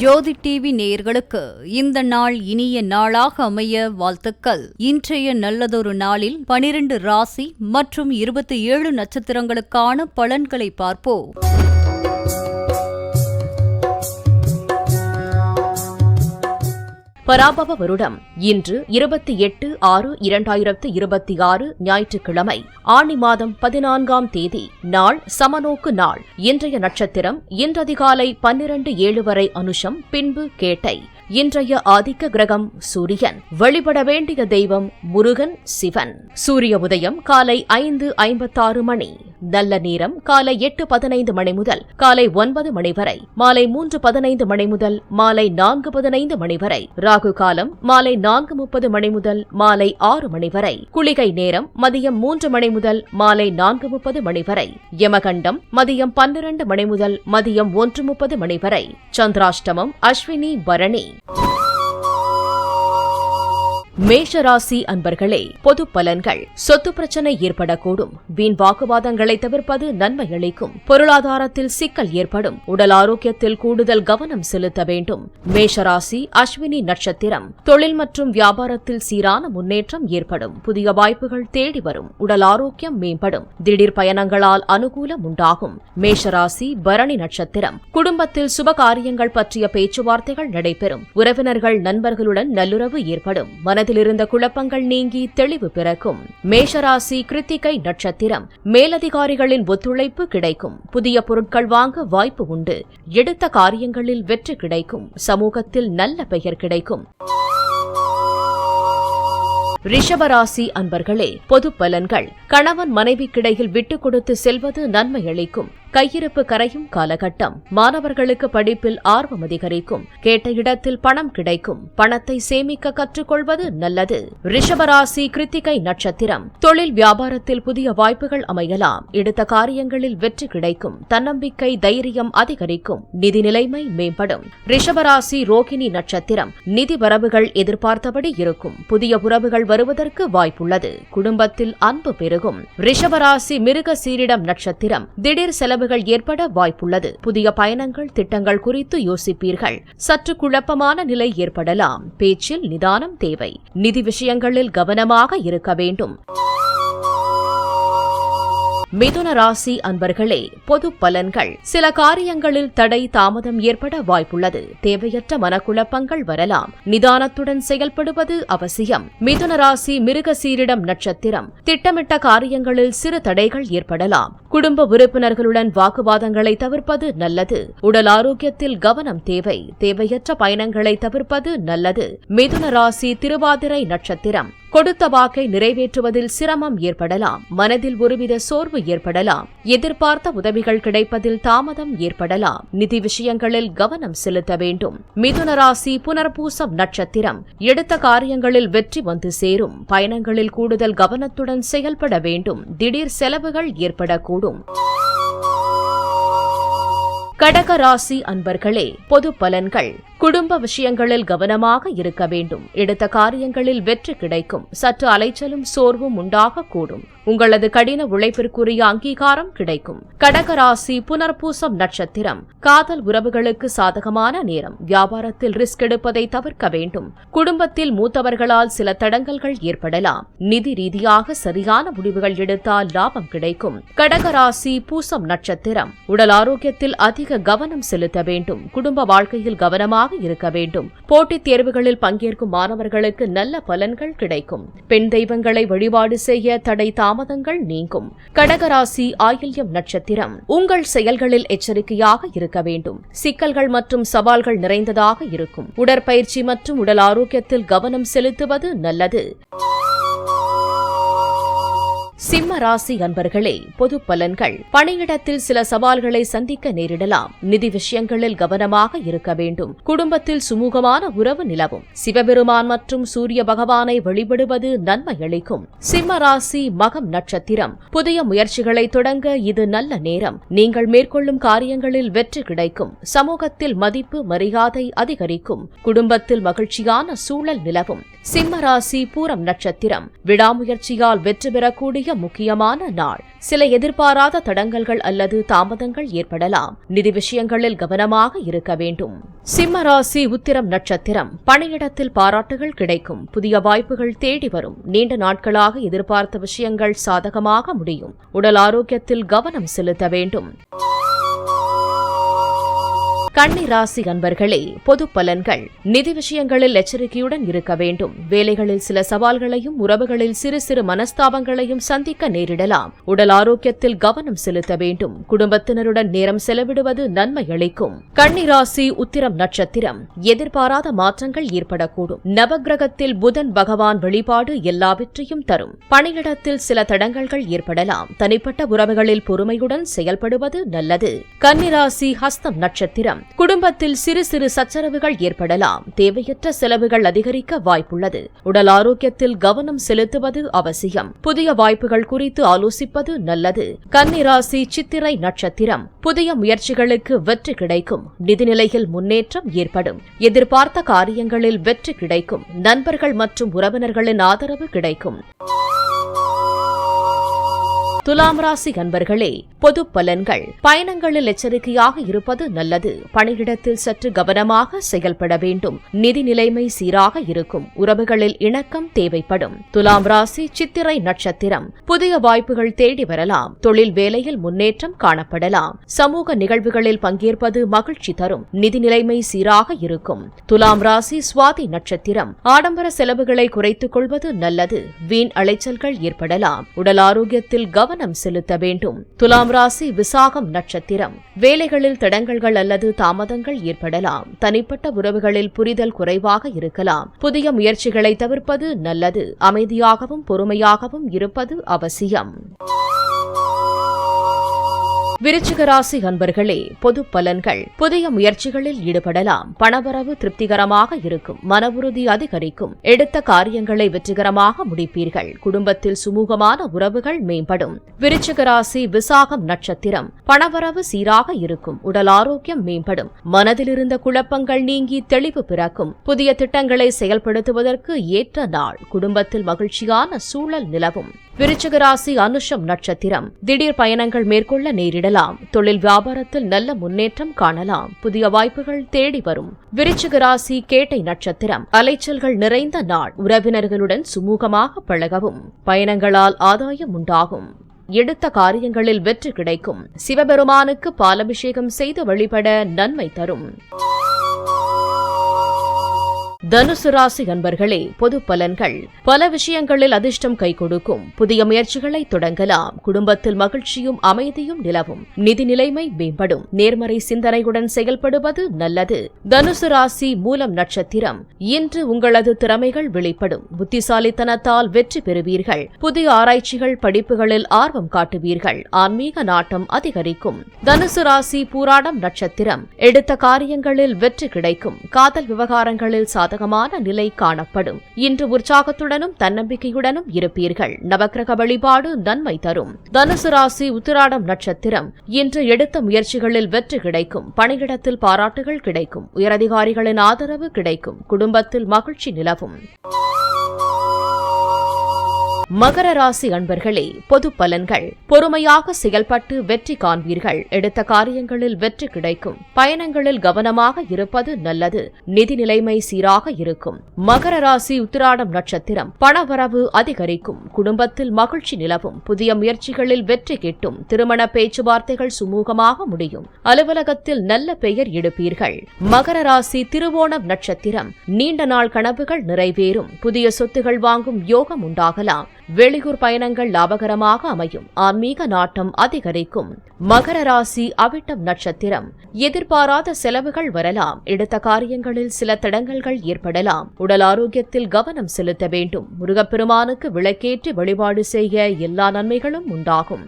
ஜோதி TV நேயர்களுக்கு இந்த நாள் இனிய நாளாக அமைய வாழ்த்துக்கள். இன்றைய நல்லதொரு நாளில் 12 ராசி மற்றும் 27 நட்சத்திரங்களுக்கான பலன்களை பார்ப்போம். பராபவ வருடம் இன்று 28/6/2026 ஞாயிற்றுக்கிழமை, ஆனி மாதம் 14ஆம் தேதி. நாள் சமநோக்கு நாள். இன்றைய நட்சத்திரம் இன்றதிகாலை 12:07 வரை அனுஷம், பின்பு கேட்டை. இன்றைய ஆதிக்க கிரகம் சூரியன். வழிபட வேண்டிய தெய்வம் முருகன், சிவன். சூரிய உதயம் காலை 5:56 மணி. நல்ல நேரம் காலை 8:15 மணி முதல் காலை 9 மணி வரை, மாலை 3:15 மணி முதல் மாலை 4:15 மணி வரை. ராகு காலம் மாலை 4:30 மணி முதல் மாலை 6 மணி வரை. குளிகை நேரம் மதியம் 3 மணி முதல் மாலை 4:30 மணி வரை. யமகண்டம் மதியம் 12 மணி முதல் மதியம் 1:30 மணி வரை. சந்திராஷ்டமம் அஸ்வினி பரணி. மேஷராசி அன்பர்களே, பொது பலன்கள். சொத்து பிரச்சனை ஏற்படக்கூடும். வீண் வாக்குவாதங்களை தவிர்ப்பது நன்மை அளிக்கும். பொருளாதாரத்தில் சிக்கல் ஏற்படும். உடல் ஆரோக்கியத்தில் கூடுதல் கவனம் செலுத்த வேண்டும். மேஷராசி அஸ்வினி நட்சத்திரம். தொழில் மற்றும் வியாபாரத்தில் சீரான முன்னேற்றம் ஏற்படும். புதிய வாய்ப்புகள் தேடி வரும். உடல் ஆரோக்கியம் மேம்படும். திடீர் பயணங்களால் அனுகூலம் உண்டாகும். மேஷராசி பரணி நட்சத்திரம். குடும்பத்தில் சுபகாரியங்கள் பற்றிய பேச்சுவார்த்தைகள் நடைபெறும். உறவினர்கள் நண்பர்களுடன் நல்லுறவு ஏற்படும். இருந்த குழப்பங்கள் நீங்கி தெளிவு பிறக்கும். மேஷராசி கிருத்திகை நட்சத்திரம். மேலதிகாரிகளின் ஒத்துழைப்பு கிடைக்கும். புதிய பொருட்கள் வாங்க வாய்ப்பு உண்டு. எடுத்த காரியங்களில் வெற்றி கிடைக்கும். சமூகத்தில் நல்ல பெயர் கிடைக்கும். ரிஷபராசி அன்பர்களே, பொது பலன்கள். கணவன் மனைவிக்கிடையில் விட்டுக் கொடுத்து செல்வது நன்மை அளிக்கும். கையிருப்பு கரையும் காலகட்டம். மாணவர்களுக்கு படிப்பில் ஆர்வம் அதிகரிக்கும். கேட்ட இடத்தில் பணம் கிடைக்கும். பணத்தை சேமிக்க கற்றுக்கொள்வது நல்லது. ரிஷபராசி கிருத்திகை நட்சத்திரம். தொழில் வியாபாரத்தில் புதிய வாய்ப்புகள் அமையலாம். எடுத்த காரியங்களில் வெற்றி கிடைக்கும். தன்னம்பிக்கை தைரியம் அதிகரிக்கும். நிதி நிலைமை மேம்படும். ரிஷபராசி ரோகிணி நட்சத்திரம். நிதி வரவுகள் எதிர்பார்த்தபடி இருக்கும். புதிய உறவுகள் வருவதற்கு வாய்ப்புள்ளது. குடும்பத்தில் அன்பு பெருகும். ரிஷபராசி மிருக சீரிடம் நட்சத்திரம். திடீர் செலவுகள் ஏற்பட வாய்ப்புள்ளது. புதிய பயணங்கள் திட்டங்கள் குறித்து யோசிப்பீர்கள். சற்று குழப்பமான நிலை ஏற்படலாம். பேச்சில் நிதானம் தேவை. நிதி விஷயங்களில் கவனமாக இருக்க வேண்டும். மிதுன ராசி அன்பர்களே, பொது பலன்கள். சில காரியங்களில் தடை தாமதம் ஏற்பட வாய்ப்புள்ளது. தேவையற்ற மனக்குழப்பங்கள் வரலாம். நிதானத்துடன் செயல்படுவது அவசியம். மிதுன ராசி மிருக சீரிடம் நட்சத்திரம். திட்டமிட்ட காரியங்களில் சிறு தடைகள் ஏற்படலாம். குடும்ப உறுப்பினர்களுடன் வாக்குவாதங்களை தவிர்ப்பது நல்லது. உடல் ஆரோக்கியத்தில் கவனம் தேவை. தேவையற்ற பயணங்களை தவிர்ப்பது நல்லது. மிதுன ராசி திருவாதிரை நட்சத்திரம். கொடுத்த வாக்கை நிறைவேற்றுவதில் சிரமம் ஏற்படலாம். மனதில் ஒருவித சோர்வு ஏற்படலாம். எதிர்பார்த்த உதவிகள் கிடைப்பதில் தாமதம் ஏற்படலாம். நிதி விஷயங்களில் கவனம் செலுத்த வேண்டும். மிதுன ராசி புனர்பூசம் நட்சத்திரம். எடுத்த காரியங்களில் வெற்றி வந்து சேரும். பயணங்களில் கூடுதல் கவனத்துடன் செயல்பட வேண்டும். திடீர் செலவுகள் ஏற்படக்கூடும். கடக ராசி அன்பர்களே, பொது பலன்கள். குடும்ப விஷயங்களில் கவனமாக இருக்க வேண்டும். எடுத்த காரியங்களில் வெற்றி கிடைக்கும். சற்று அலைச்சலும் சோர்வும் உண்டாகக்கூடும். உங்களது கடின உழைப்பிற்குரிய அங்கீகாரம் கிடைக்கும். கடகராசி புனர்பூசம் நட்சத்திரம். காதல் உறவுகளுக்கு சாதகமான நேரம். வியாபாரத்தில் ரிஸ்க் எடுப்பதை தவிர்க்க வேண்டும். குடும்பத்தில் மூத்தவர்களால் சில தடங்கல்கள் ஏற்படலாம். நிதி ரீதியாக சரியான முடிவுகள் எடுத்தால் லாபம் கிடைக்கும். கடகராசி பூசம் நட்சத்திரம். உடல் ஆரோக்கியத்தில் அதிக கவனம் செலுத்த வேண்டும். குடும்ப வாழ்க்கையில் கவனமாக இருக்க வேண்டும். போட்டித் தேர்வுகளில் பங்கேற்கும் மாணவர்களுக்கு நல்ல பலன்கள் கிடைக்கும். பெண் தெய்வங்களை வழிபாடு செய்ய தடை தாமதங்கள் நீங்கும். கடகராசி ஆயில்யம் நட்சத்திரம். உங்கள் செயல்களில் எச்சரிக்கையாக இருக்க வேண்டும். சிக்கல்கள் மற்றும் சவால்கள் நிறைந்ததாக இருக்கும். உடற்பயிற்சி மற்றும் உடல் ஆரோக்கியத்தில் கவனம் செலுத்துவது நல்லது. சிம்ம ராசி அன்பர்களே, பொது பலன்கள். பணியிடத்தில் சில சவால்களை சந்திக்க நேரிடலாம். நிதி விஷயங்களில் கவனமாக இருக்க வேண்டும். குடும்பத்தில் சுமூகமான உறவு நிலவும். சிவபெருமான் மற்றும் சூரிய பகவானை வழிபடுவது நன்மை அளிக்கும். சிம்ம ராசி மகம் நட்சத்திரம். புதிய முயற்சிகளை தொடங்க இது நல்ல நேரம். நீங்கள் மேற்கொள்ளும் காரியங்களில் வெற்றி கிடைக்கும். சமூகத்தில் மதிப்பு மரியாதை அதிகரிக்கும். குடும்பத்தில் மகிழ்ச்சியான சூழல் நிலவும். சிம்ம ராசி பூரம் நட்சத்திரம் விடாமுயற்சியால் வெற்றி பெறக்கூடிய முக்கியமான நாள். சில எதிர்பாராத தடங்கல்கள் அல்லது தாமதங்கள் ஏற்படலாம். நிதி விஷயங்களில் கவனமாக இருக்க வேண்டும். சிம்ம ராசி உத்திரம் நட்சத்திரம் பணியிடத்தில் பாராட்டுகள் கிடைக்கும். புதிய வாய்ப்புகள் தேடி வரும். நீண்ட நாட்களாக எதிர்பார்த்த விஷயங்கள் சாதகமாக முடியும். உடல் ஆரோக்கியத்தில் கவனம் செலுத்த வேண்டும். கன்னி ராசி அன்பர்களே, பொது பலன்கள். நிதி விஷயங்களில் எச்சரிக்கையுடன் இருக்க வேண்டும். வேலைகளில் சில சவால்களையும் உறவுகளில் சிறு சிறு மனஸ்தாபங்களையும் சந்திக்க நேரிடலாம். உடல் ஆரோக்கியத்தில் கவனம் செலுத்த வேண்டும். குடும்பத்தினருடன் நேரம் செலவிடுவது நன்மை அளிக்கும். கன்னி ராசி உத்திரம் நட்சத்திரம் எதிர்பாராத மாற்றங்கள் ஏற்படக்கூடும். நவக்கிரகத்தில் புதன் பகவான் வழிபாடு எல்லாவற்றையும் தரும். பணியிடத்தில் சில தடங்கல்கள் ஏற்படலாம். தனிப்பட்ட உறவுகளில் பொறுமையுடன் செயல்படுவது நல்லது. கன்னி ராசி ஹஸ்தம் நட்சத்திரம் குடும்பத்தில் சிறு சிறு சச்சரவுகள் ஏற்படலாம். தேவையற்ற செலவுகள் அதிகரிக்க வாய்ப்புள்ளது. உடல் ஆரோக்கியத்தில் கவனம் செலுத்துவது அவசியம். புதிய வாய்ப்புகள் குறித்து ஆலோசிப்பது நல்லது. கன்னி ராசி சித்திரை நட்சத்திரம் புதிய முயற்சிகளுக்கு வெற்றி கிடைக்கும். நிதிநிலையில் முன்னேற்றம் ஏற்படும். எதிர்பார்த்த காரியங்களில் வெற்றி கிடைக்கும். நண்பர்கள் மற்றும் உறவினர்களின் ஆதரவு கிடைக்கும். துலாம் ராசி அன்பர்களே, பொது பலன்கள். பயணங்களில் எச்சரிக்கையாக இருப்பது நல்லது. பணியிடத்தில் சற்று கவனமாக செயல்பட வேண்டும். நிதி நிலைமை சீராக இருக்கும். உறவுகளில் இணக்கம் தேவைப்படும். துலாம் ராசி சித்திரை நட்சத்திரம் புதிய வாய்ப்புகள் தேடி வரலாம். தொழில் வேலையில் முன்னேற்றம் காணப்படலாம். சமூக நிகழ்வுகளில் பங்கேற்பது மகிழ்ச்சி தரும். நிதி நிலைமை சீராக இருக்கும். துலாம் ராசி சுவாதி நட்சத்திரம் ஆடம்பர செலவுகளை குறைத்துக் கொள்வது நல்லது. வீண் அலைச்சல்கள் ஏற்படலாம். உடல் ஆரோக்கியத்தில் கவனம் செலுத்த வேண்டும். துலாம் ராசி விசாகம் நட்சத்திரம் வேலைகளில் தடங்கல்கள் அல்லது தாமதங்கள் ஏற்படலாம். தனிப்பட்ட உறவுகளில் புரிதல் குறைவாக இருக்கலாம். புதிய முயற்சிகளை தவிர்ப்பது நல்லது. அமைதியாகவும் பொறுமையாகவும் இருப்பது அவசியம். விருச்சிக ராசி அன்பர்களே, பொது பலன்கள். புதிய முயற்சிகளில் ஈடுபடலாம். பணவரவு திருப்திகரமாக இருக்கும். மன உறுதி அதிகரிக்கும். எடுத்த காரியங்களை வெற்றிகரமாக முடிப்பீர்கள். குடும்பத்தில் சுமூகமான உறவுகள் மேம்படும். விருச்சிக ராசி விசாகம் நட்சத்திரம் பணவரவு சீராக இருக்கும். உடல் ஆரோக்கியம் மேம்படும். மனதில் இருந்த குழப்பங்கள் நீங்கி தெளிவு பிறக்கும். புதிய திட்டங்களை செயல்படுத்துவதற்கு ஏற்ற நாள். குடும்பத்தில் மகிழ்ச்சியான சூழல் நிலவும். விருச்சிக ராசி அனுஷம் நட்சத்திரம் திடீர் பயணங்கள் மேற்கொள்ள நேரிடலாம். தொழில் வியாபாரத்தில் நல்ல முன்னேற்றம் காணலாம். புதிய வாய்ப்புகள் தேடி வரும். விருச்சிக ராசி கேட்டை நட்சத்திரம் அலைச்சல்கள் நிறைந்த நாள். உறவினர்களுடன் சுமூகமாக பழகவும். பயணங்களால் ஆதாயம் உண்டாகும். எடுத்த காரியங்களில் வெற்றி கிடைக்கும். சிவபெருமானுக்கு பாலபிஷேகம் செய்து வழிபட நன்மை தரும். தனுசு ராசி அன்பர்களே, பொது பலன்கள். பல விஷயங்களில் அதிர்ஷ்டம் கை கொடுக்கும். புதிய முயற்சிகளை தொடங்கலாம். குடும்பத்தில் மகிழ்ச்சியும் அமைதியும் நிலவும். நிதி நிலைமை மேம்படும். நேர்மறை சிந்தனையுடன் செயல்படுவது நல்லது. தனுசு ராசி மூலம் நட்சத்திரம் இன்று உங்களது திறமைகள் வெளிப்படும். புத்திசாலித்தனத்தால் வெற்றி பெறுவீர்கள். புதிய ஆராய்ச்சிகள் படிப்புகளில் ஆர்வம் காட்டுவீர்கள். ஆன்மீக நாட்டம் அதிகரிக்கும். தனுசு ராசி பூராடம் நட்சத்திரம் எடுத்த காரியங்களில் வெற்றி கிடைக்கும். காதல் விவகாரங்களில் சாதகமான நிலை காணப்படும். இன்று உற்சாகத்துடனும் தன்னம்பிக்கையுடனும் இருப்பீர்கள். நவக்கிரக வழிபாடு நன்மை தரும். தனுசு ராசி உத்திராடம் நட்சத்திரம் இன்று எடுத்த முயற்சிகளில் வெற்றி கிடைக்கும். பணியிடத்தில் பாராட்டுகள் கிடைக்கும். உயரதிகாரிகளின் ஆதரவு கிடைக்கும். குடும்பத்தில் மகிழ்ச்சி நிலவும். மகர ராசி அன்பர்களே, பொது பலன்கள். பொறுமையாக செயல்பட்டு வெற்றி காண்பீர்கள். எடுத்த காரியங்களில் வெற்றி கிடைக்கும். பயணங்களில் கவனமாக இருப்பது நல்லது. நிதி நிலைமை சீராக இருக்கும். மகர ராசி உத்திராடம் நட்சத்திரம் பணவரவு அதிகரிக்கும். குடும்பத்தில் மகிழ்ச்சி நிலவும். புதிய முயற்சிகளில் வெற்றி கிட்டும். திருமண பேச்சுவார்த்தைகள் சுமூகமாக முடியும். அலுவலகத்தில் நல்ல பெயர் எடுப்பீர்கள். மகர ராசி திருவோணம் நட்சத்திரம் நீண்ட நாள் கனவுகள் நிறைவேறும். புதிய சொத்துகள் வாங்கும் யோகம் உண்டாகலாம். வெளியூர் பயணங்கள் லாபகரமாக அமையும். ஆன்மீக நாட்டம் அதிகரிக்கும். மகர ராசி அவிட்டம் நட்சத்திரம் எதிர்பாராத செலவுகள் வரலாம். எடுத்த காரியங்களில் சில தடங்கல்கள் ஏற்படலாம். உடல் ஆரோக்கியத்தில் கவனம் செலுத்த வேண்டும். முருகப்பெருமானுக்கு விளக்கேற்றி வழிபாடு செய்ய எல்லா நன்மைகளும் உண்டாகும்.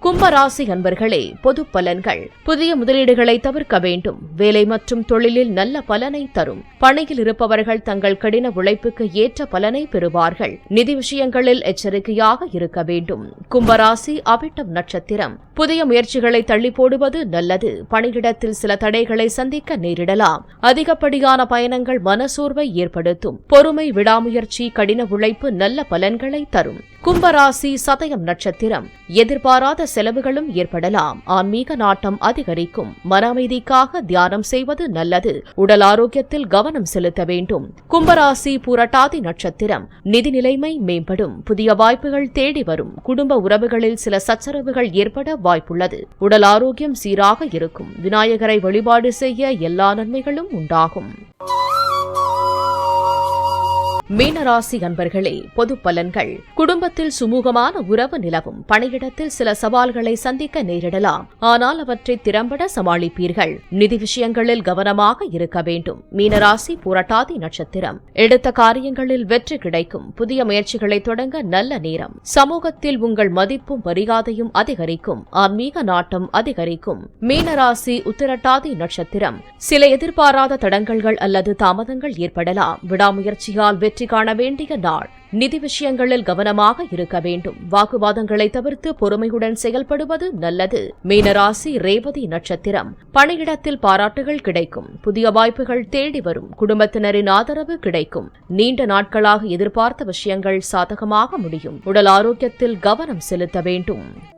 கும்பராசி அன்பர்களே, பொது பலன்கள். புதிய முதலீடுகளை தவிர்க்க வேண்டும். வேலை மற்றும் தொழிலில் நல்ல பலனை தரும். பணியில் இருப்பவர்கள் தங்கள் கடின உழைப்புக்கு ஏற்ற பலனை பெறுவார்கள். நிதி விஷயங்களில் எச்சரிக்கையாக இருக்க வேண்டும். கும்பராசி அவிட்டம் நட்சத்திரம். புதிய முயற்சிகளை தள்ளி போடுவது நல்லது. பணியிடத்தில் சில தடைகளை சந்திக்க நேரிடலாம். அதிகப்படியான பயணங்கள் மனசோர்வை ஏற்படுத்தும். பொறுமை, விடாமுயற்சி, கடின உழைப்பு நல்ல பலன்களை தரும். கும்பராசி சதயம் நட்சத்திரம். எதிர்பாராத செலவுகளும் ஏற்படலாம். ஆன்மீக நாட்டம் அதிகரிக்கும். மன அமைதிக்காக தியானம் செய்வது நல்லது. உடல் ஆரோக்கியத்தில் கவனம் செலுத்த வேண்டும். கும்பராசி பூரட்டாதி நட்சத்திரம். நிதி நிலைமை மேம்படும். புதிய வாய்ப்புகள் தேடி வரும். குடும்ப உறவுகளில் சில சச்சரவுகள் ஏற்பட வாய்ப்புள்ளது. உடல் ஆரோக்கியம் சீராக இருக்கும். விநாயகரை வழிபாடு செய்ய எல்லா நன்மைகளும் உண்டாகும். மீனராசி அன்பர்களே, பொது பலன்கள். குடும்பத்தில் சுமூகமான உறவு நிலவும். பணியிடத்தில் சில சவால்களை சந்திக்க நேரிடலாம். ஆனால் அவற்றை திறம்பட சமாளிப்பீர்கள். நிதி விஷயங்களில் கவனமாக இருக்க வேண்டும். மீனராசி புரட்டாதி நட்சத்திரம். எடுத்த காரியங்களில் வெற்றி கிடைக்கும். புதிய முயற்சிகளை தொடங்க நல்ல நேரம். சமூகத்தில் உங்கள் மதிப்பும் மரியாதையும் அதிகரிக்கும். ஆன்மீக நாட்டம் அதிகரிக்கும். மீனராசி உத்திரட்டாதி நட்சத்திரம். சில எதிர்பாராத தடங்கல்கள் அல்லது தாமதங்கள் ஏற்படலாம். விடாமுயற்சியால் வெற்றி காண வேண்டிய நாள். நிதி விஷயங்களில் கவனமாக இருக்க வேண்டும். வாக்குவாதங்களை தவிர்த்து பொறுமையுடன் செயல்படுவது நல்லது. மீனராசி ரேவதி நட்சத்திரம். பணியிடத்தில் பாராட்டுகள் கிடைக்கும். புதிய வாய்ப்புகள் தேடி வரும். குடும்பத்தினரின் ஆதரவு கிடைக்கும். நீண்ட நாட்களாக எதிர்பார்த்த விஷயங்கள் சாதகமாக முடியும். உடல் ஆரோக்கியத்தில் கவனம் செலுத்த வேண்டும்.